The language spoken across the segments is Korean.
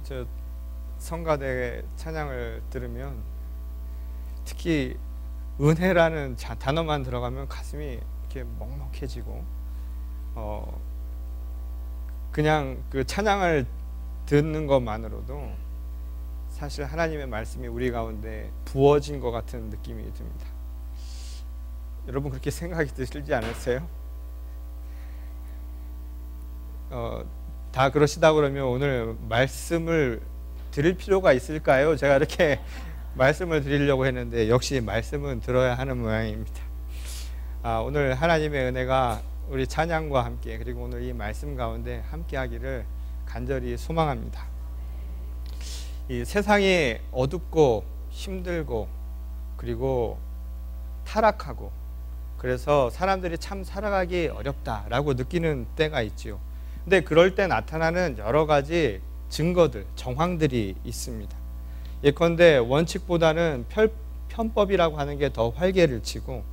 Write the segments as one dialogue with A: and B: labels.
A: 저 성가대 찬양을 들으면 특히 은혜라는 단어만 들어가면 가슴이 이렇게 먹먹해지고 그냥 그 찬양을 듣는 것만으로도 사실 하나님의 말씀이 우리 가운데 부어진 것 같은 느낌이 듭니다. 여러분 그렇게 생각이 드시지 않으세요? 다 그러시다 그러면 오늘 말씀을 드릴 필요가 있을까요? 제가 이렇게 말씀을 드리려고 했는데 역시 말씀은 들어야 하는 모양입니다. 오늘 하나님의 은혜가 우리 찬양과 함께 그리고 오늘 이 말씀 가운데 함께 하기를 간절히 소망합니다. 이 세상이 어둡고 힘들고 그리고 타락하고 그래서 사람들이 참 살아가기 어렵다라고 느끼는 때가 있지요. 근데 그럴 때 나타나는 여러 가지 증거들, 정황들이 있습니다. 예컨대 원칙보다는 편법이라고 하는 게 더 활개를 치고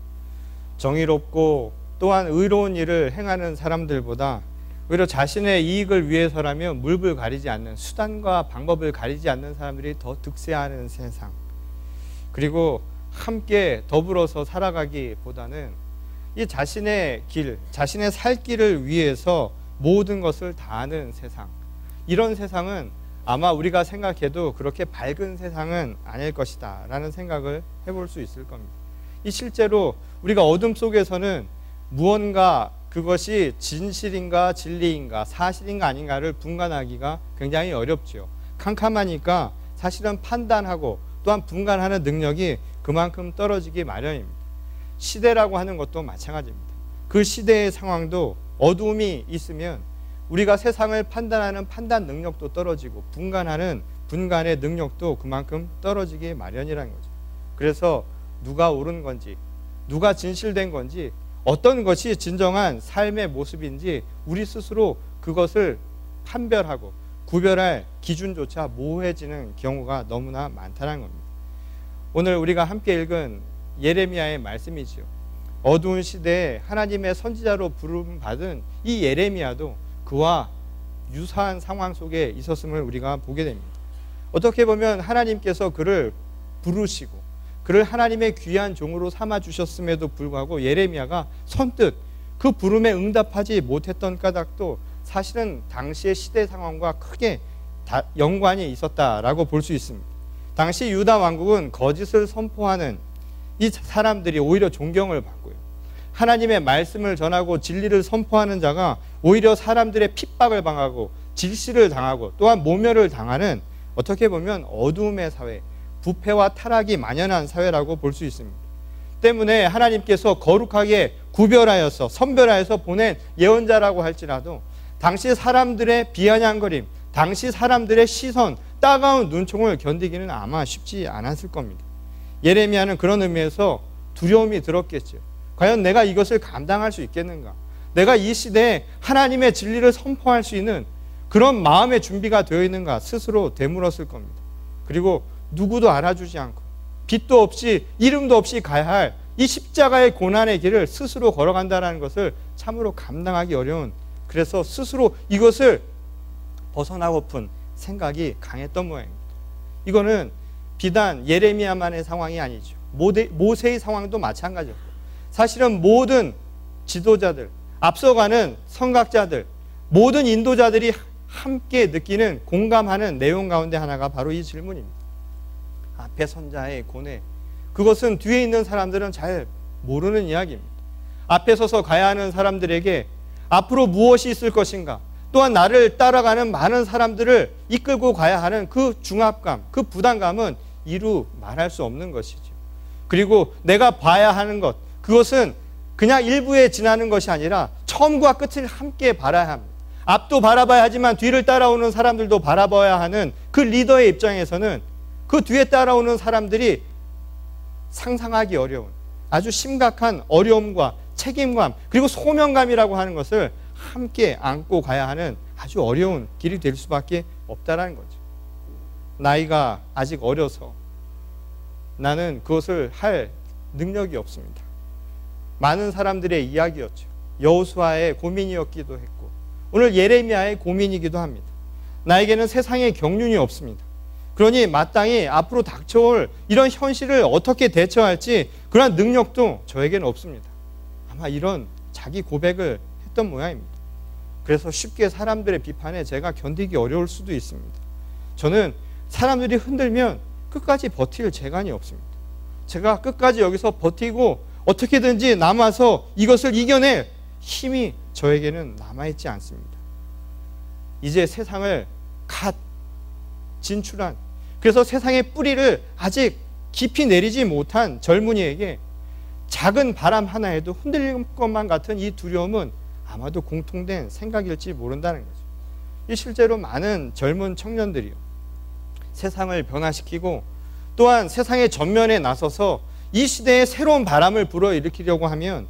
A: 정의롭고 또한 의로운 일을 행하는 사람들보다 오히려 자신의 이익을 위해서라면 물불 가리지 않는 수단과 방법을 가리지 않는 사람들이 더 득세하는 세상, 그리고 함께 더불어서 살아가기보다는 이 자신의 길, 자신의 살 길을 위해서 모든 것을 다하는 세상, 이런 세상은 아마 우리가 생각해도 그렇게 밝은 세상은 아닐 것이다 라는 생각을 해볼 수 있을 겁니다. 이 실제로 우리가 어둠 속에서는 무언가 그것이 진실인가 진리인가 사실인가 아닌가를 분간하기가 굉장히 어렵죠. 캄캄하니까 사실은 판단하고 또한 분간하는 능력이 그만큼 떨어지기 마련입니다. 시대라고 하는 것도 마찬가지입니다. 그 시대의 상황도 어두움이 있으면 우리가 세상을 판단하는 판단 능력도 떨어지고 분간하는 분간의 능력도 그만큼 떨어지기 마련이라는 거죠. 그래서 누가 옳은 건지 누가 진실된 건지 어떤 것이 진정한 삶의 모습인지 우리 스스로 그것을 판별하고 구별할 기준조차 모호해지는 경우가 너무나 많다는 겁니다. 오늘 우리가 함께 읽은 예레미야의 말씀이지요. 어두운 시대에 하나님의 선지자로 부름받은 이 예레미야도 그와 유사한 상황 속에 있었음을 우리가 보게 됩니다. 어떻게 보면 하나님께서 그를 부르시고 그를 하나님의 귀한 종으로 삼아주셨음에도 불구하고 예레미야가 선뜻 그 부름에 응답하지 못했던 까닭도 사실은 당시의 시대 상황과 크게 연관이 있었다라고 볼 수 있습니다. 당시 유다 왕국은 거짓을 선포하는 이 사람들이 오히려 존경을 받고요, 하나님의 말씀을 전하고 진리를 선포하는 자가 오히려 사람들의 핍박을 당하고 질시를 당하고 또한 모멸을 당하는 어떻게 보면 어두움의 사회, 부패와 타락이 만연한 사회라고 볼 수 있습니다. 때문에 하나님께서 거룩하게 구별하여서 선별하여서 보낸 예언자라고 할지라도 당시 사람들의 비아냥거림, 당시 사람들의 시선, 따가운 눈총을 견디기는 아마 쉽지 않았을 겁니다. 예레미야는 그런 의미에서 두려움이 들었겠죠. 과연 내가 이것을 감당할 수 있겠는가? 내가 이 시대에 하나님의 진리를 선포할 수 있는 그런 마음의 준비가 되어 있는가 스스로 되물었을 겁니다. 그리고 누구도 알아주지 않고 빛도 없이 이름도 없이 가야 할 이 십자가의 고난의 길을 스스로 걸어간다는 것을 참으로 감당하기 어려운, 그래서 스스로 이것을 벗어나고픈 생각이 강했던 모양입니다. 이거는 비단 예레미야만의 상황이 아니죠. 모세의 상황도 마찬가지였고 사실은 모든 지도자들, 앞서가는 선각자들, 모든 인도자들이 함께 느끼는 공감하는 내용 가운데 하나가 바로 이 질문입니다. 앞에 선자의 고뇌, 그것은 뒤에 있는 사람들은 잘 모르는 이야기입니다. 앞에 서서 가야 하는 사람들에게 앞으로 무엇이 있을 것인가, 또한 나를 따라가는 많은 사람들을 이끌고 가야 하는 그 중압감, 그 부담감은 이루 말할 수 없는 것이죠. 그리고 내가 봐야 하는 것, 그것은 그냥 일부에 지나는 것이 아니라 처음과 끝을 함께 바라야 합니다. 앞도 바라봐야 하지만 뒤를 따라오는 사람들도 바라봐야 하는 그 리더의 입장에서는 그 뒤에 따라오는 사람들이 상상하기 어려운 아주 심각한 어려움과 책임감 그리고 소명감이라고 하는 것을 함께 안고 가야 하는 아주 어려운 길이 될 수밖에 없다는 거죠. 나이가 아직 어려서 나는 그것을 할 능력이 없습니다. 많은 사람들의 이야기였죠. 여호수아의 고민이었기도 했고 오늘 예레미야의 고민이기도 합니다. 나에게는 세상의 경륜이 없습니다. 그러니 마땅히 앞으로 닥쳐올 이런 현실을 어떻게 대처할지 그러한 능력도 저에게는 없습니다. 아마 이런 자기 고백을 했던 모양입니다. 그래서 쉽게 사람들의 비판에 제가 견디기 어려울 수도 있습니다. 저는 사람들이 흔들면 끝까지 버틸 재간이 없습니다. 제가 끝까지 여기서 버티고 어떻게든지 남아서 이것을 이겨낼 힘이 저에게는 남아있지 않습니다. 이제 세상을 갓 진출한, 그래서 세상의 뿌리를 아직 깊이 내리지 못한 젊은이에게 작은 바람 하나에도 흔들릴 것만 같은 이 두려움은 아마도 공통된 생각일지 모른다는 거죠. 이 실제로 많은 젊은 청년들이요, 세상을 변화시키고 또한 세상의 전면에 나서서 이 시대에 새로운 바람을 불어일으키려고 하면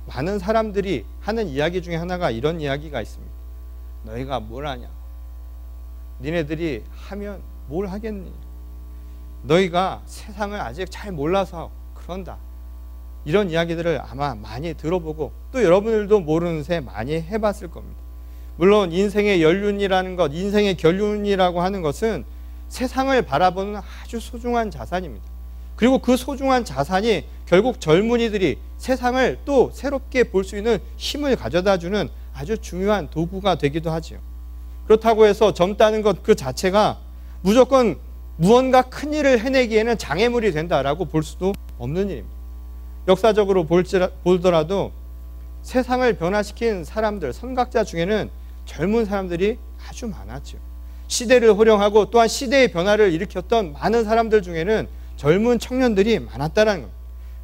A: 많은 사람들이 하는 이야기 중에 하나가 이런 이야기가 있습니다. 너희가 뭘 하냐? 니네들이 하면 뭘 하겠니? 너희가 세상을 아직 잘 몰라서 그런다. 이런 이야기들을 아마 많이 들어보고 또 여러분들도 모르는 새 많이 해봤을 겁니다. 물론 인생의 연륜이라는 것, 인생의 결륜이라고 하는 것은 세상을 바라보는 아주 소중한 자산입니다. 그리고 그 소중한 자산이 결국 젊은이들이 세상을 또 새롭게 볼 수 있는 힘을 가져다주는 아주 중요한 도구가 되기도 하지요. 그렇다고 해서 젊다는 것 그 자체가 무조건 무언가 큰 일을 해내기에는 장애물이 된다라고 볼 수도 없는 일입니다. 역사적으로 보더라도 세상을 변화시킨 사람들, 선각자 중에는 젊은 사람들이 아주 많았죠. 시대를 호령하고 또한 시대의 변화를 일으켰던 많은 사람들 중에는 젊은 청년들이 많았다는 겁니다.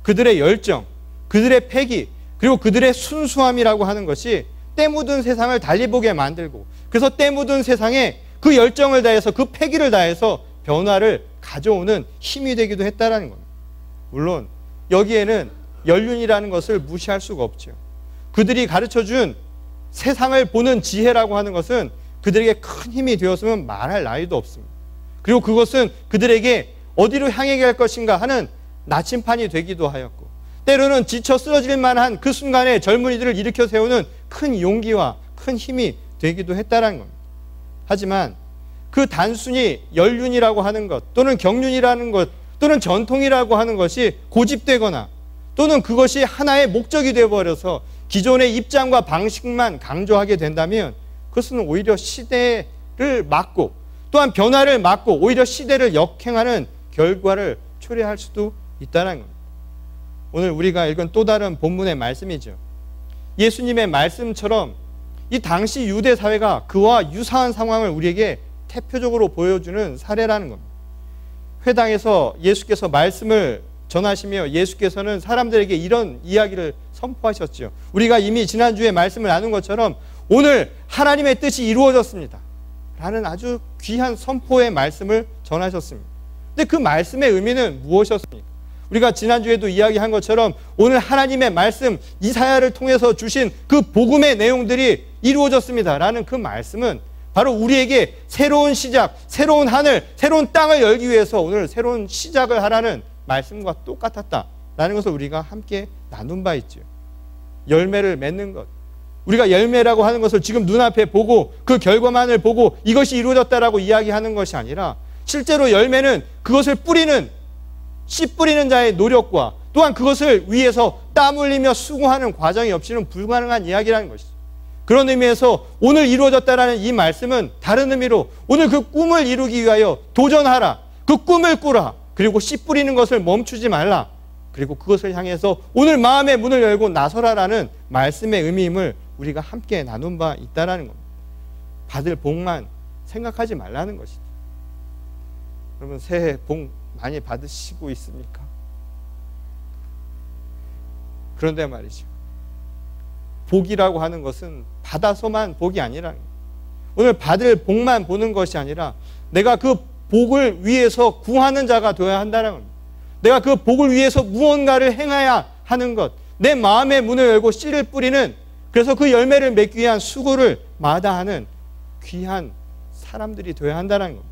A: 그들의 열정, 그들의 패기, 그리고 그들의 순수함이라고 하는 것이 때 묻은 세상을 달리 보게 만들고, 그래서 때 묻은 세상에 그 열정을 다해서 그 패기를 다해서 변화를 가져오는 힘이 되기도 했다는 겁니다. 물론 여기에는 연륜이라는 것을 무시할 수가 없죠. 그들이 가르쳐준 세상을 보는 지혜라고 하는 것은 그들에게 큰 힘이 되었으면 말할 나위도 없습니다. 그리고 그것은 그들에게 어디로 향해 갈 것인가 하는 나침판이 되기도 하였고, 때로는 지쳐 쓰러질 만한 그 순간에 젊은이들을 일으켜 세우는 큰 용기와 큰 힘이 되기도 했다는 겁니다. 하지만 그 단순히 연륜이라고 하는 것, 또는 경륜이라는 것, 또는 전통이라고 하는 것이 고집되거나 또는 그것이 하나의 목적이 되어버려서 기존의 입장과 방식만 강조하게 된다면 그것은 오히려 시대를 막고 또한 변화를 막고 오히려 시대를 역행하는 결과를 초래할 수도 있다는 겁니다. 오늘 우리가 읽은 또 다른 본문의 말씀이죠. 예수님의 말씀처럼 이 당시 유대 사회가 그와 유사한 상황을 우리에게 대표적으로 보여주는 사례라는 겁니다. 회당에서 예수께서 말씀을 전하시며 예수께서는 사람들에게 이런 이야기를 선포하셨죠. 우리가 이미 지난주에 말씀을 나눈 것처럼 오늘 하나님의 뜻이 이루어졌습니다 라는 아주 귀한 선포의 말씀을 전하셨습니다. 근데 그 말씀의 의미는 무엇이었습니까? 우리가 지난주에도 이야기한 것처럼 오늘 하나님의 말씀 이사야를 통해서 주신 그 복음의 내용들이 이루어졌습니다 라는 그 말씀은 바로 우리에게 새로운 시작, 새로운 하늘, 새로운 땅을 열기 위해서 오늘 새로운 시작을 하라는 말씀과 똑같았다라는 것을 우리가 함께 나눈 바 있죠. 열매를 맺는 것, 우리가 열매라고 하는 것을 지금 눈앞에 보고 그 결과만을 보고 이것이 이루어졌다라고 이야기하는 것이 아니라 실제로 열매는 그것을 뿌리는, 씨 뿌리는 자의 노력과 또한 그것을 위해서 땀 흘리며 수고하는 과정이 없이는 불가능한 이야기라는 것이죠. 그런 의미에서 오늘 이루어졌다라는 이 말씀은 다른 의미로 오늘 그 꿈을 이루기 위하여 도전하라, 그 꿈을 꾸라, 그리고 씨 뿌리는 것을 멈추지 말라, 그리고 그것을 향해서 오늘 마음의 문을 열고 나서라라는 말씀의 의미임을 우리가 함께 나눈 바 있다라는 겁니다. 받을 복만 생각하지 말라는 것이죠. 여러분 새해 복 많이 받으시고 있습니까? 그런데 말이죠, 복이라고 하는 것은 받아서만 복이 아니라 오늘 받을 복만 보는 것이 아니라 내가 그 복을 위해서 구하는 자가 되어야 한다는 겁니다. 내가 그 복을 위해서 무언가를 행해야 하는 것, 내 마음의 문을 열고 씨를 뿌리는, 그래서 그 열매를 맺기 위한 수고를 마다하는 귀한 사람들이 되어야 한다는 겁니다.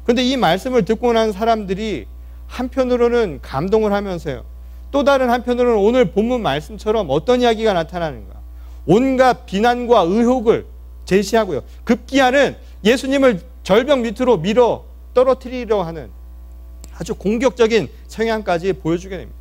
A: 그런데 이 말씀을 듣고 난 사람들이 한편으로는 감동을 하면서요, 또 다른 한편으로는 오늘 본문 말씀처럼 어떤 이야기가 나타나는가? 온갖 비난과 의혹을 제시하고요, 급기야는 예수님을 절벽 밑으로 밀어 떨어뜨리려 하는 아주 공격적인 성향까지 보여주게 됩니다.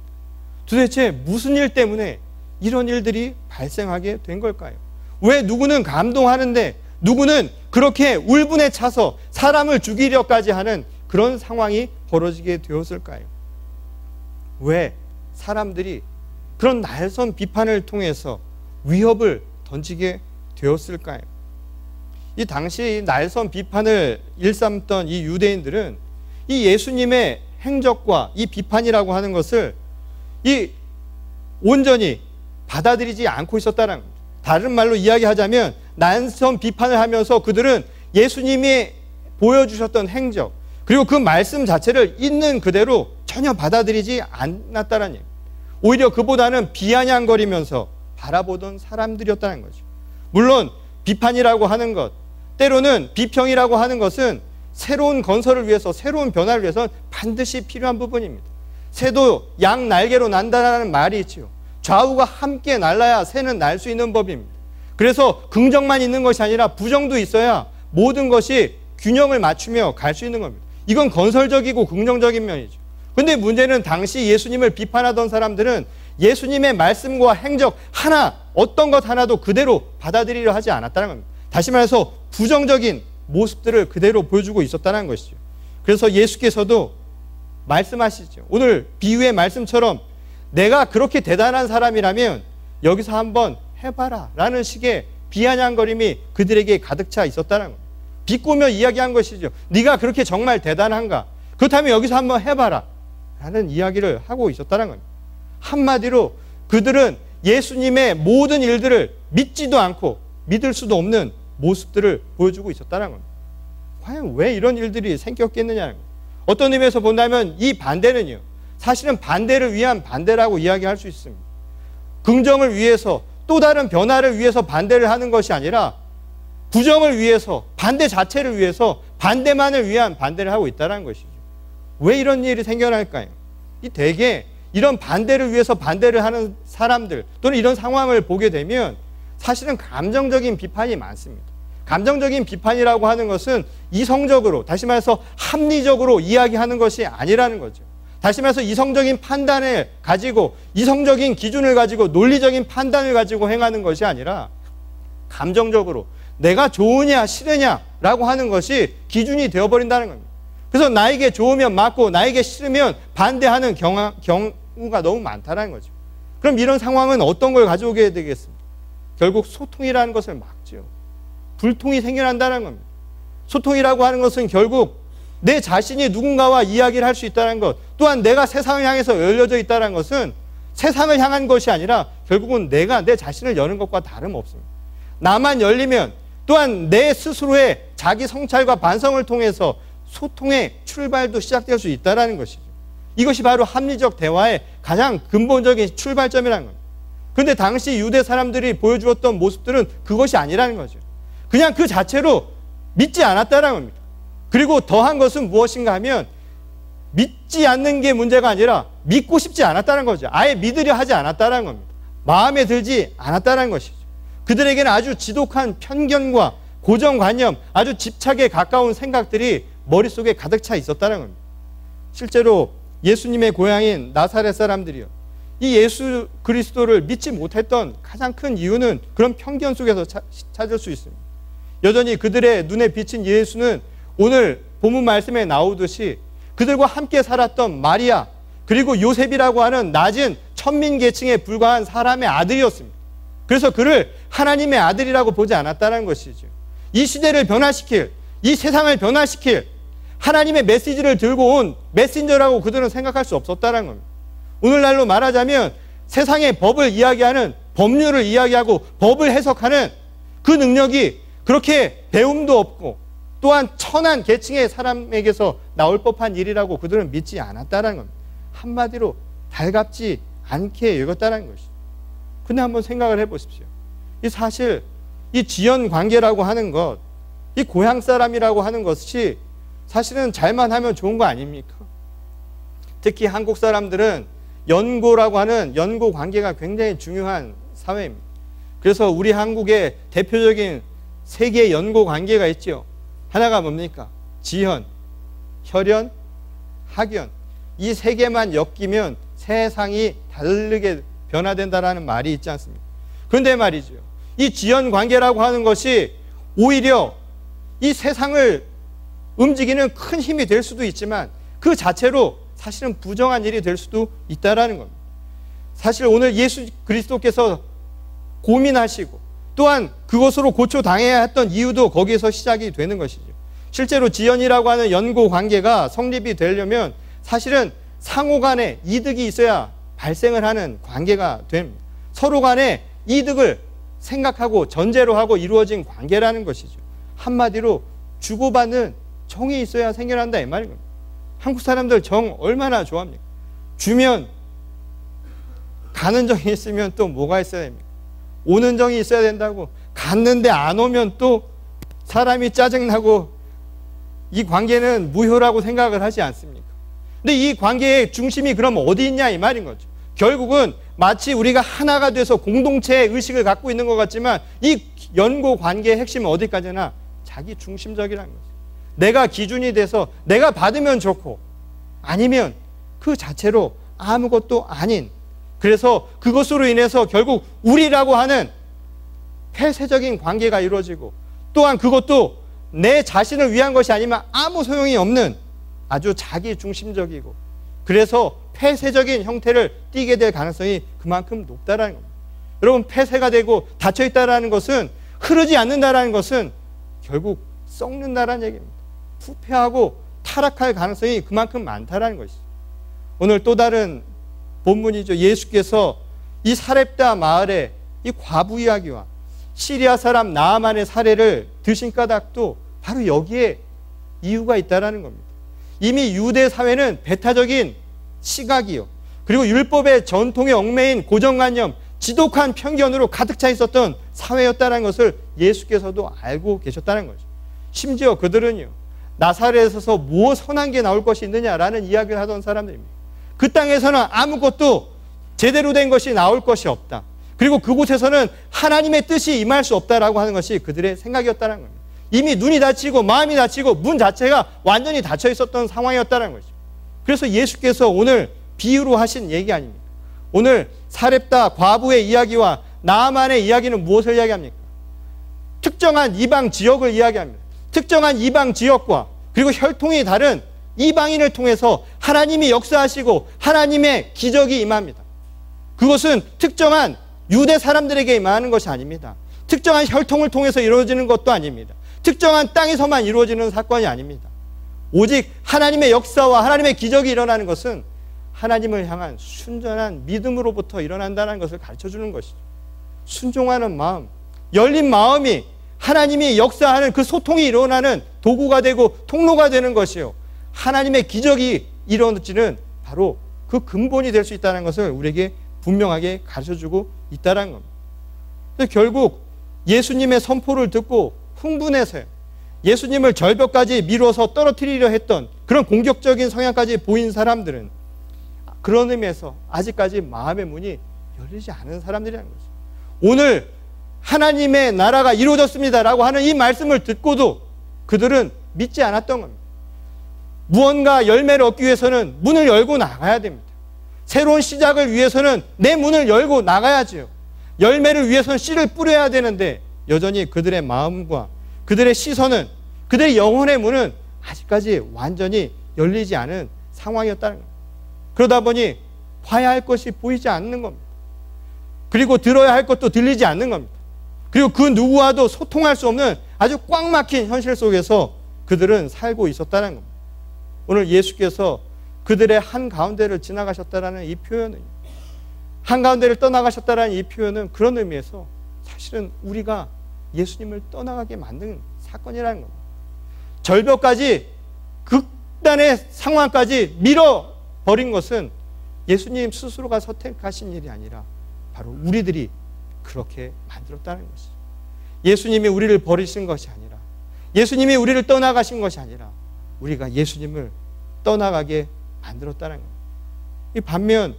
A: 도대체 무슨 일 때문에 이런 일들이 발생하게 된 걸까요? 왜 누구는 감동하는데 누구는 그렇게 울분에 차서 사람을 죽이려까지 하는 그런 상황이 벌어지게 되었을까요? 왜 사람들이 그런 날선 비판을 통해서 위협을 던지게 되었을까요? 이 당시 날선 비판을 일삼던 이 유대인들은 이 예수님의 행적과 이 비판이라고 하는 것을 온전히 받아들이지 않고 있었다는 겁니다. 다른 말로 이야기하자면 날선 비판을 하면서 그들은 예수님이 보여주셨던 행적 그리고 그 말씀 자체를 있는 그대로 전혀 받아들이지 않았다는 얘기입니다. 오히려 그보다는 비아냥거리면서 바라보던 사람들이었다는 거죠. 물론 비판이라고 하는 것, 때로는 비평이라고 하는 것은 새로운 건설을 위해서, 새로운 변화를 위해서는 반드시 필요한 부분입니다. 새도 양 날개로 난다라는 말이 있지요. 좌우가 함께 날라야 새는 날 수 있는 법입니다. 그래서 긍정만 있는 것이 아니라 부정도 있어야 모든 것이 균형을 맞추며 갈 수 있는 겁니다. 이건 건설적이고 긍정적인 면이죠. 근데 문제는 당시 예수님을 비판하던 사람들은 예수님의 말씀과 행적 하나, 어떤 것 하나도 그대로 받아들이려 하지 않았다는 겁니다. 다시 말해서 부정적인 모습들을 그대로 보여주고 있었다는 것이죠. 그래서 예수께서도 말씀하시죠. 오늘 비유의 말씀처럼 내가 그렇게 대단한 사람이라면 여기서 한번 해봐라 라는 식의 비아냥거림이 그들에게 가득 차 있었다는 겁니다. 비꼬며 이야기한 것이죠. 네가 그렇게 정말 대단한가? 그렇다면 여기서 한번 해봐라 라는 이야기를 하고 있었다는 겁니다. 한마디로 그들은 예수님의 모든 일들을 믿지도 않고 믿을 수도 없는 모습들을 보여주고 있었다는 겁니다. 과연 왜 이런 일들이 생겼겠느냐는 겁니다. 어떤 의미에서 본다면 이 반대는요, 사실은 반대를 위한 반대라고 이야기할 수 있습니다. 긍정을 위해서 또 다른 변화를 위해서 반대를 하는 것이 아니라 부정을 위해서, 반대 자체를 위해서 반대만을 위한 반대를 하고 있다는 것이죠. 왜 이런 일이 생겨날까요? 이 대개 이런 반대를 위해서 반대를 하는 사람들 또는 이런 상황을 보게 되면 사실은 감정적인 비판이 많습니다. 감정적인 비판이라고 하는 것은 이성적으로, 다시 말해서 합리적으로 이야기하는 것이 아니라는 거죠. 다시 말해서 이성적인 판단을 가지고, 이성적인 기준을 가지고, 논리적인 판단을 가지고 행하는 것이 아니라 감정적으로 내가 좋으냐 싫으냐라고 하는 것이 기준이 되어버린다는 겁니다. 그래서 나에게 좋으면 맞고 나에게 싫으면 반대하는 경우가 너무 많다는 거죠. 그럼 이런 상황은 어떤 걸 가져오게 되겠습니까? 결국 소통이라는 것을 막죠. 불통이 생겨난다는 겁니다. 소통이라고 하는 것은 결국 내 자신이 누군가와 이야기를 할 수 있다는 것, 또한 내가 세상을 향해서 열려져 있다는 것은 세상을 향한 것이 아니라 결국은 내가 내 자신을 여는 것과 다름없습니다. 나만 열리면 또한 내 스스로의 자기 성찰과 반성을 통해서 소통의 출발도 시작될 수 있다는 것이죠. 이것이 바로 합리적 대화의 가장 근본적인 출발점이라는 겁니다. 그런데 당시 유대 사람들이 보여주었던 모습들은 그것이 아니라는 거죠. 그냥 그 자체로 믿지 않았다는 겁니다. 그리고 더한 것은 무엇인가 하면 믿지 않는 게 문제가 아니라 믿고 싶지 않았다는 거죠. 아예 믿으려 하지 않았다는 겁니다. 마음에 들지 않았다는 것이죠. 그들에게는 아주 지독한 편견과 고정관념, 아주 집착에 가까운 생각들이 머릿속에 가득 차 있었다는 겁니다. 실제로 예수님의 고향인 나사렛 사람들이요, 이 예수 그리스도를 믿지 못했던 가장 큰 이유는 그런 편견 속에서 찾을 수 있습니다. 여전히 그들의 눈에 비친 예수는 오늘 본문 말씀에 나오듯이 그들과 함께 살았던 마리아 그리고 요셉이라고 하는 낮은 천민 계층에 불과한 사람의 아들이었습니다. 그래서 그를 하나님의 아들이라고 보지 않았다는 것이죠. 이 시대를 변화시킬, 이 세상을 변화시킬 하나님의 메시지를 들고 온 메신저라고 그들은 생각할 수 없었다는 겁니다. 오늘날로 말하자면 세상의 법을 이야기하는, 법률을 이야기하고 법을 해석하는 그 능력이 그렇게 배움도 없고 또한 천한 계층의 사람에게서 나올 법한 일이라고 그들은 믿지 않았다는 겁니다. 한마디로 달갑지 않게 여겼다는 것이죠. 근데 한번 생각을 해보십시오. 이 사실 이 지연 관계라고 하는 것, 이 고향 사람이라고 하는 것이 사실은 잘만 하면 좋은 거 아닙니까? 특히 한국 사람들은 연고라고 하는 연고 관계가 굉장히 중요한 사회입니다. 그래서 우리 한국의 대표적인 세계 연고 관계가 있죠. 하나가 뭡니까? 지현, 혈연, 학연. 이 세 개만 엮이면 세상이 다르게 변화된다라는 말이 있지 않습니까? 그런데 말이죠. 이 지연 관계라고 하는 것이 오히려 이 세상을 움직이는 큰 힘이 될 수도 있지만 그 자체로 사실은 부정한 일이 될 수도 있다라는 겁니다. 사실 오늘 예수 그리스도께서 고민하시고 또한 그것으로 고초당해야 했던 이유도 거기에서 시작이 되는 것이죠. 실제로 지연이라고 하는 연고 관계가 성립이 되려면 사실은 상호 간에 이득이 있어야 발생을 하는 관계가 됩니다. 서로 간에 이득을 생각하고 전제로 하고 이루어진 관계라는 것이죠. 한마디로 주고받는 정이 있어야 생겨난다 이 말인 겁니다. 한국 사람들 정 얼마나 좋아합니까? 주면 가는 정이 있으면 또 뭐가 있어야 됩니까? 오는 정이 있어야 된다고. 갔는데 안 오면 또 사람이 짜증나고 이 관계는 무효라고 생각을 하지 않습니까? 근데 이 관계의 중심이 그럼 어디 있냐 이 말인 거죠. 결국은 마치 우리가 하나가 돼서 공동체의 의식을 갖고 있는 것 같지만 이 연고 관계의 핵심은 어디까지나 자기 중심적이라는 거죠. 내가 기준이 돼서 내가 받으면 좋고 아니면 그 자체로 아무것도 아닌, 그래서 그것으로 인해서 결국 우리라고 하는 폐쇄적인 관계가 이루어지고 또한 그것도 내 자신을 위한 것이 아니면 아무 소용이 없는 아주 자기 중심적이고 그래서 폐쇄적인 형태를 띠게 될 가능성이 그만큼 높다라는 겁니다. 여러분, 폐쇄가 되고 닫혀있다라는 것은, 흐르지 않는다라는 것은 결국 썩는다라는 얘기입니다. 부패하고 타락할 가능성이 그만큼 많다라는 것이죠. 오늘 또 다른 본문이죠. 예수께서 이 사렙다 마을의 이 과부 이야기와 시리아 사람 나아만의 사례를 드신 까닭도 바로 여기에 이유가 있다라는 겁니다. 이미 유대 사회는 배타적인 시각이요, 그리고 율법의 전통에 얽매인 고정관념, 지독한 편견으로 가득 차 있었던 사회였다는 것을 예수께서도 알고 계셨다는 거죠. 심지어 그들은요, 나사렛에서 무엇 선한 게 나올 것이 있느냐라는 이야기를 하던 사람들입니다. 그 땅에서는 아무것도 제대로 된 것이 나올 것이 없다. 그리고 그곳에서는 하나님의 뜻이 임할 수 없다라고 하는 것이 그들의 생각이었다는 겁니다. 이미 눈이 닫히고 마음이 닫히고 문 자체가 완전히 닫혀 있었던 상황이었다는 거죠. 그래서 예수께서 오늘 비유로 하신 얘기 아닙니까? 오늘 사렙다 과부의 이야기와 나아만의 이야기는 무엇을 이야기합니까? 특정한 이방 지역을 이야기합니다. 특정한 이방 지역과 그리고 혈통이 다른 이방인을 통해서 하나님이 역사하시고 하나님의 기적이 임합니다. 그것은 특정한 유대 사람들에게 임하는 것이 아닙니다. 특정한 혈통을 통해서 이루어지는 것도 아닙니다. 특정한 땅에서만 이루어지는 사건이 아닙니다. 오직 하나님의 역사와 하나님의 기적이 일어나는 것은 하나님을 향한 순전한 믿음으로부터 일어난다는 것을 가르쳐주는 것이죠. 순종하는 마음, 열린 마음이 하나님이 역사하는 그 소통이 일어나는 도구가 되고 통로가 되는 것이요, 하나님의 기적이 이루어지는 바로 그 근본이 될 수 있다는 것을 우리에게 분명하게 가르쳐주고 있다는 겁니다. 그래서 결국 예수님의 선포를 듣고 흥분해서요, 예수님을 절벽까지 미뤄서 떨어뜨리려 했던 그런 공격적인 성향까지 보인 사람들은 그런 의미에서 아직까지 마음의 문이 열리지 않은 사람들이라는 거죠. 오늘 하나님의 나라가 이루어졌습니다라고 하는 이 말씀을 듣고도 그들은 믿지 않았던 겁니다. 무언가 열매를 얻기 위해서는 문을 열고 나가야 됩니다. 새로운 시작을 위해서는 내 문을 열고 나가야지요. 열매를 위해서는 씨를 뿌려야 되는데 여전히 그들의 마음과 그들의 시선은, 그들의 영혼의 문은 아직까지 완전히 열리지 않은 상황이었다는 겁니다. 그러다 보니 봐야 할 것이 보이지 않는 겁니다. 그리고 들어야 할 것도 들리지 않는 겁니다. 그리고 그 누구와도 소통할 수 없는 아주 꽉 막힌 현실 속에서 그들은 살고 있었다는 겁니다. 오늘 예수께서 그들의 한가운데를 지나가셨다라는 이 표현은, 한가운데를 떠나가셨다라는 이 표현은 그런 의미에서 사실은 우리가 예수님을 떠나가게 만든 사건이라는 겁니다. 절벽까지, 극단의 상황까지 밀어버린 것은 예수님 스스로가 선택하신 일이 아니라 바로 우리들이 그렇게 만들었다는 것이죠. 예수님이 우리를 버리신 것이 아니라, 예수님이 우리를 떠나가신 것이 아니라 우리가 예수님을 떠나가게 만들었다는 겁니다. 이 반면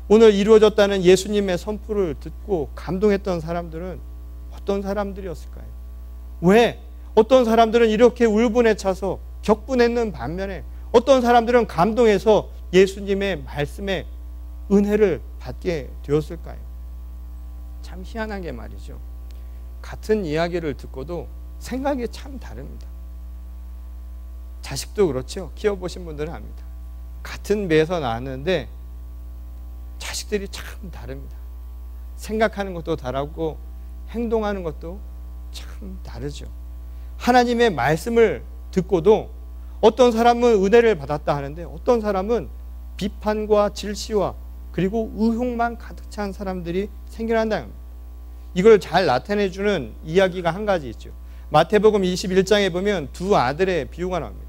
A: 오늘 이루어졌다는 예수님의 선포를 듣고 감동했던 사람들은 어떤 사람들이었을까요? 왜? 어떤 사람들은 이렇게 울분에 차서 격분했는 반면에 어떤 사람들은 감동해서 예수님의 말씀에 은혜를 받게 되었을까요? 참 희한한 게 말이죠. 같은 이야기를 듣고도 생각이 참 다릅니다. 자식도 그렇죠. 키워보신 분들은 압니다. 같은 배에서 나왔는데 자식들이 참 다릅니다. 생각하는 것도 다르고 행동하는 것도 참 다르죠. 하나님의 말씀을 듣고도 어떤 사람은 은혜를 받았다 하는데 어떤 사람은 비판과 질시와 그리고 의혹만 가득 찬 사람들이 생겨난다는 겁니다. 이걸 잘 나타내주는 이야기가 한 가지 있죠. 마태복음 21장에 보면 두 아들의 비유가 나옵니다.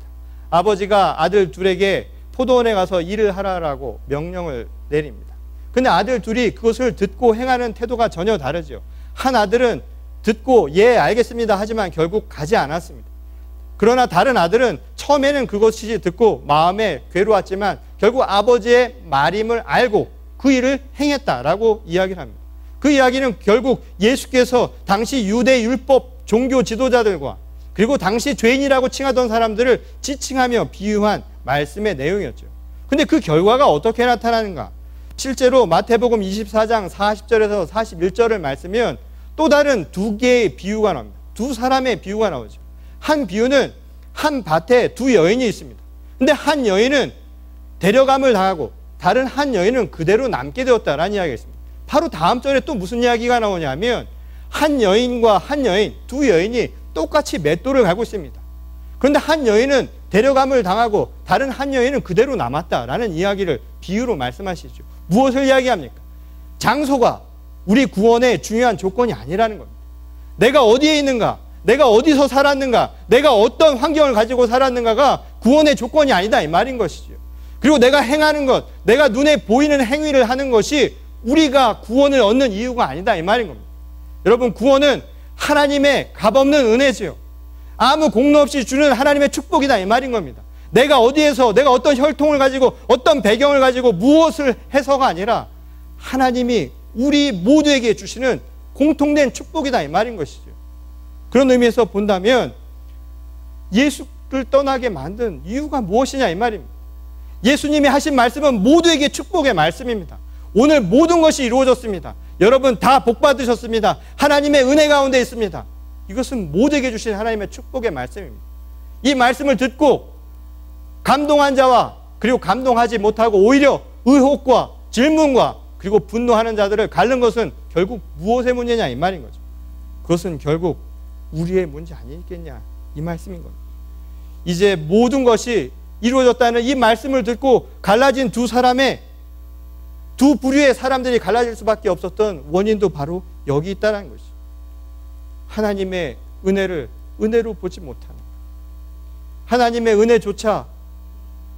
A: 아버지가 아들 둘에게 포도원에 가서 일을 하라고 명령을 내립니다. 근데 아들 둘이 그것을 듣고 행하는 태도가 전혀 다르죠. 한 아들은 듣고 예 알겠습니다 하지만 결국 가지 않았습니다. 그러나 다른 아들은 처음에는 그것이 듣고 마음에 괴로웠지만 결국 아버지의 말임을 알고 그 일을 행했다라고 이야기를 합니다. 그 이야기는 결국 예수께서 당시 유대 율법 종교 지도자들과 그리고 당시 죄인이라고 칭하던 사람들을 지칭하며 비유한 말씀의 내용이었죠. 근데 그 결과가 어떻게 나타나는가? 실제로 마태복음 24장 40절에서 41절을 말씀이면 또 다른 두 개의 비유가 나옵니다. 두 사람의 비유가 나오죠. 한 비유는 한 밭에 두 여인이 있습니다. 근데 한 여인은 데려감을 당하고 다른 한 여인은 그대로 남게 되었다라는 이야기가 있습니다. 바로 다음 절에 또 무슨 이야기가 나오냐면 한 여인과 한 여인, 두 여인이 똑같이 맷돌을 갈고 있습니다. 그런데 한 여인은 데려감을 당하고 다른 한 여인은 그대로 남았다라는 이야기를 비유로 말씀하시죠. 무엇을 이야기합니까? 장소가 우리 구원의 중요한 조건이 아니라는 겁니다. 내가 어디에 있는가, 내가 어디서 살았는가, 내가 어떤 환경을 가지고 살았는가가 구원의 조건이 아니다 이 말인 것이죠. 그리고 내가 행하는 것, 내가 눈에 보이는 행위를 하는 것이 우리가 구원을 얻는 이유가 아니다 이 말인 겁니다. 여러분, 구원은 하나님의 값없는 은혜지요. 아무 공로 없이 주는 하나님의 축복이다 이 말인 겁니다. 내가 어디에서, 내가 어떤 혈통을 가지고 어떤 배경을 가지고 무엇을 해서가 아니라 하나님이 우리 모두에게 주시는 공통된 축복이다 이 말인 것이죠. 그런 의미에서 본다면 예수를 떠나게 만든 이유가 무엇이냐 이 말입니다. 예수님이 하신 말씀은 모두에게 축복의 말씀입니다. 오늘 모든 것이 이루어졌습니다. 여러분 다 복 받으셨습니다. 하나님의 은혜 가운데 있습니다. 이것은 모두에게 주신 하나님의 축복의 말씀입니다. 이 말씀을 듣고 감동한 자와 그리고 감동하지 못하고 오히려 의혹과 질문과 그리고 분노하는 자들을 가른 것은 결국 무엇의 문제냐 이 말인 거죠. 그것은 결국 우리의 문제 아니겠냐 이 말씀인 겁니다. 이제 모든 것이 이루어졌다는 이 말씀을 듣고 갈라진 두 사람의 두 부류의 사람들이 갈라질 수밖에 없었던 원인도 바로 여기 있다는 것이죠. 하나님의 은혜를 은혜로 보지 못하는, 하나님의 은혜조차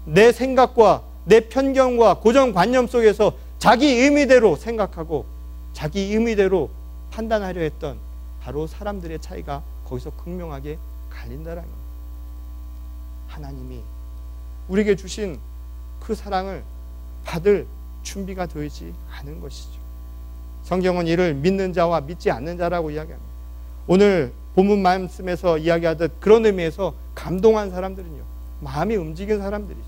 A: 내 생각과 내 편견과 고정관념 속에서 자기 의미대로 생각하고 자기 의미대로 판단하려 했던 바로 사람들의 차이가 거기서 극명하게 갈린다는 겁니다. 하나님이 우리에게 주신 그 사랑을 받을 준비가 되지 않은 것이죠. 성경은 이를 믿는 자와 믿지 않는 자라고 이야기합니다. 오늘 본문 말씀에서 이야기하듯 그런 의미에서 감동한 사람들은요, 마음이 움직인 사람들이죠.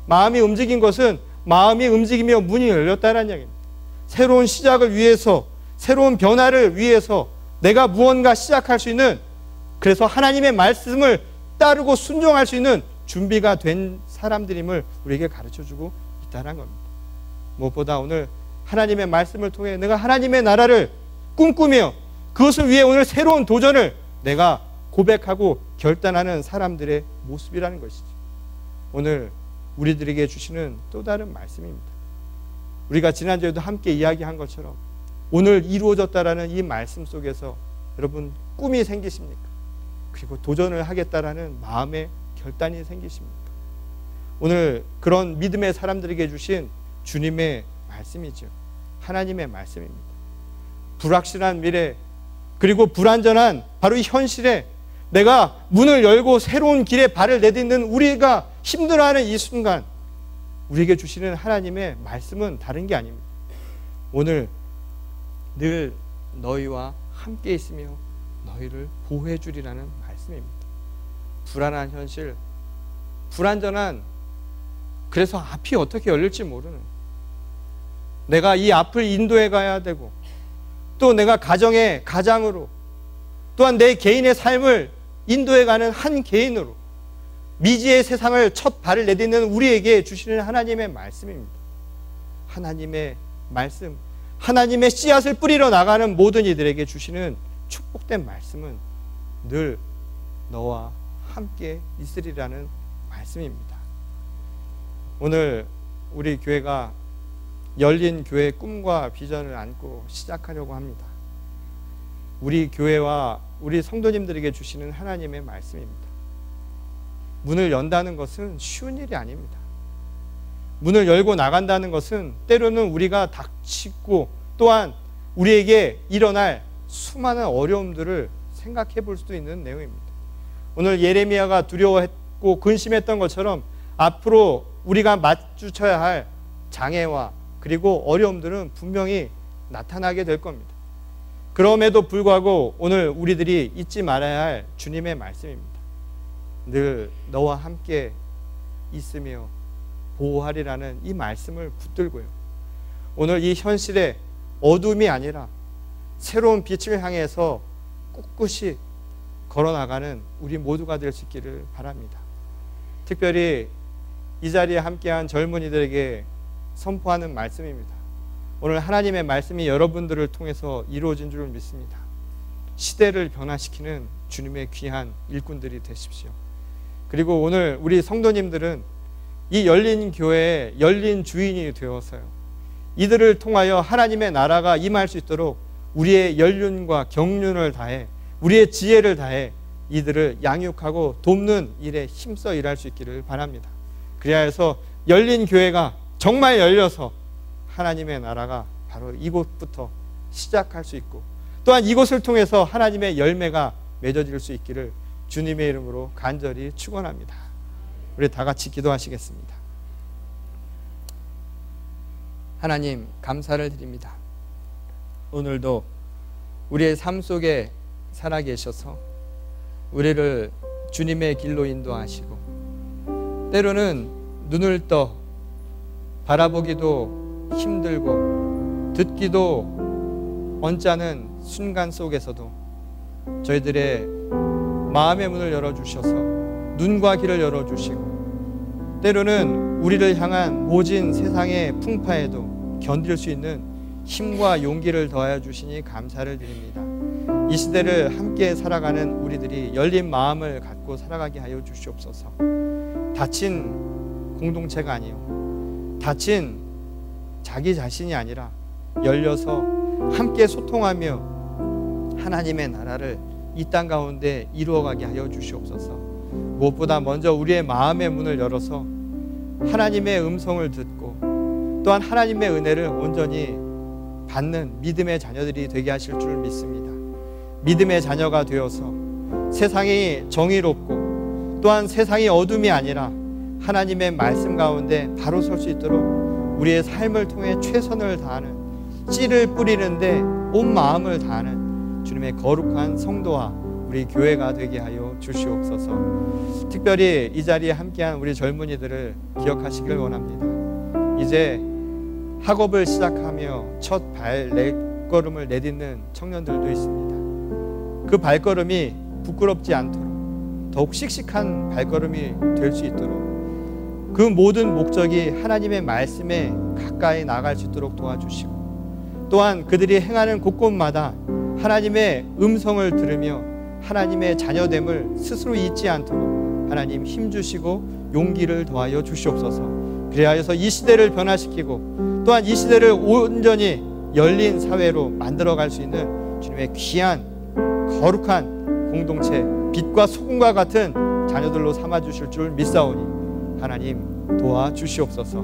A: 마음이 움직인 것은 마음이 움직이며 문이 열렸다는 이야기입니다. 새로운 시작을 위해서, 새로운 변화를 위해서 내가 무언가 시작할 수 있는, 그래서 하나님의 말씀을 따르고 순종할 수 있는 준비가 된 사람들임을 우리에게 가르쳐주고 있다는 겁니다. 무엇보다 오늘 하나님의 말씀을 통해 내가 하나님의 나라를 꿈꾸며 그것을 위해 오늘 새로운 도전을 내가 고백하고 결단하는 사람들의 모습이라는 것이죠. 오늘 우리들에게 주시는 또 다른 말씀입니다. 우리가 지난주에도 함께 이야기한 것처럼 오늘 이루어졌다라는 이 말씀 속에서 여러분 꿈이 생기십니까? 그리고 도전을 하겠다라는 마음의 결단이 생기십니까? 오늘 그런 믿음의 사람들에게 주신 주님의 말씀이죠. 하나님의 말씀입니다. 불확실한 미래 그리고 불안전한 바로 이 현실에 내가 문을 열고 새로운 길에 발을 내딛는 우리가 힘들어하는 이 순간 우리에게 주시는 하나님의 말씀은 다른 게 아닙니다. 오늘 늘 너희와 함께 있으며 너희를 보호해 주리라는 말씀입니다. 불안한 현실, 불안전한, 그래서 앞이 어떻게 열릴지 모르는, 내가 이 앞을 인도해 가야 되고, 또 내가 가장으로, 또한 내 개인의 삶을 인도해 가는 한 개인으로 미지의 세상을 첫 발을 내딛는 우리에게 주시는 하나님의 말씀입니다. 하나님의 말씀, 하나님의 씨앗을 뿌리러 나가는 모든 이들에게 주시는 축복된 말씀은 늘 너와 함께 있으리라는 말씀입니다. 오늘 우리 교회가 열린 교회의 꿈과 비전을 안고 시작하려고 합니다. 우리 교회와 우리 성도님들에게 주시는 하나님의 말씀입니다. 문을 연다는 것은 쉬운 일이 아닙니다. 문을 열고 나간다는 것은 때로는 우리가 닥치고 또한 우리에게 일어날 수많은 어려움들을 생각해 볼 수도 있는 내용입니다. 오늘 예레미야가 두려워했고 근심했던 것처럼 앞으로 우리가 마주쳐야 할 장애와 그리고 어려움들은 분명히 나타나게 될 겁니다. 그럼에도 불구하고 오늘 우리들이 잊지 말아야 할 주님의 말씀입니다. 늘 너와 함께 있으며 보호하리라는 이 말씀을 붙들고요. 오늘 이 현실에 어둠이 아니라 새로운 빛을 향해서 꿋꿋이 걸어나가는 우리 모두가 될 수 있기를 바랍니다. 특별히 이 자리에 함께한 젊은이들에게 선포하는 말씀입니다. 오늘 하나님의 말씀이 여러분들을 통해서 이루어진 줄 믿습니다. 시대를 변화시키는 주님의 귀한 일꾼들이 되십시오. 그리고 오늘 우리 성도님들은 이 열린 교회의 열린 주인이 되어서요, 이들을 통하여 하나님의 나라가 임할 수 있도록 우리의 연륜과 경륜을 다해 우리의 지혜를 다해 이들을 양육하고 돕는 일에 힘써 일할 수 있기를 바랍니다. 그래야 해서 열린 교회가 정말 열려서 하나님의 나라가 바로 이곳부터 시작할 수 있고 또한 이곳을 통해서 하나님의 열매가 맺어질 수 있기를 주님의 이름으로 간절히 축원합니다. 우리 다 같이 기도하시겠습니다. 하나님, 감사를 드립니다. 오늘도 우리의 삶 속에 살아계셔서 우리를 주님의 길로 인도하시고 때로는 눈을 떠 바라보기도 힘들고 듣기도 언짢은 순간 속에서도 저희들의 마음의 문을 열어주셔서 눈과 귀를 열어주시고 때로는 우리를 향한 모진 세상의 풍파에도 견딜 수 있는 힘과 용기를 더하여 주시니 감사를 드립니다. 이 시대를 함께 살아가는 우리들이 열린 마음을 갖고 살아가게 하여 주시옵소서. 다친 공동체가 아니요, 다친 자기 자신이 아니라 열려서 함께 소통하며 하나님의 나라를 이 땅 가운데 이루어가게 하여 주시옵소서. 무엇보다 먼저 우리의 마음의 문을 열어서 하나님의 음성을 듣고 또한 하나님의 은혜를 온전히 받는 믿음의 자녀들이 되게 하실 줄 믿습니다. 믿음의 자녀가 되어서 세상이 정의롭고 또한 세상이 어둠이 아니라 하나님의 말씀 가운데 바로 설 수 있도록 우리의 삶을 통해 최선을 다하는, 씨를 뿌리는데 온 마음을 다하는 주님의 거룩한 성도와 우리 교회가 되게 하여 주시옵소서. 특별히 이 자리에 함께한 우리 젊은이들을 기억하시길 원합니다. 이제 학업을 시작하며 첫 발걸음을 내딛는 청년들도 있습니다. 그 발걸음이 부끄럽지 않도록 더욱 씩씩한 발걸음이 될 수 있도록 그 모든 목적이 하나님의 말씀에 가까이 나갈 수 있도록 도와주시고 또한 그들이 행하는 곳곳마다 하나님의 음성을 들으며 하나님의 자녀됨을 스스로 잊지 않도록 하나님 힘주시고 용기를 더하여 주시옵소서. 그리하여서 이 시대를 변화시키고 또한 이 시대를 온전히 열린 사회로 만들어갈 수 있는 주님의 귀한 거룩한 공동체, 빛과 소금과 같은 자녀들로 삼아주실 줄 믿사오니 하나님 도와주시옵소서.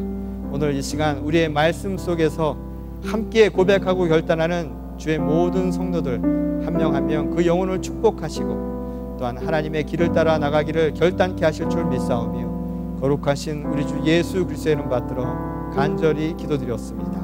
A: 오늘 이 시간 우리의 말씀 속에서 함께 고백하고 결단하는 주의 모든 성도들 한 명 한 명 그 영혼을 축복하시고 또한 하나님의 길을 따라 나가기를 결단케 하실 줄 믿사오며 거룩하신 우리 주 예수 그리스도의 이름 받들어 간절히 기도드렸습니다.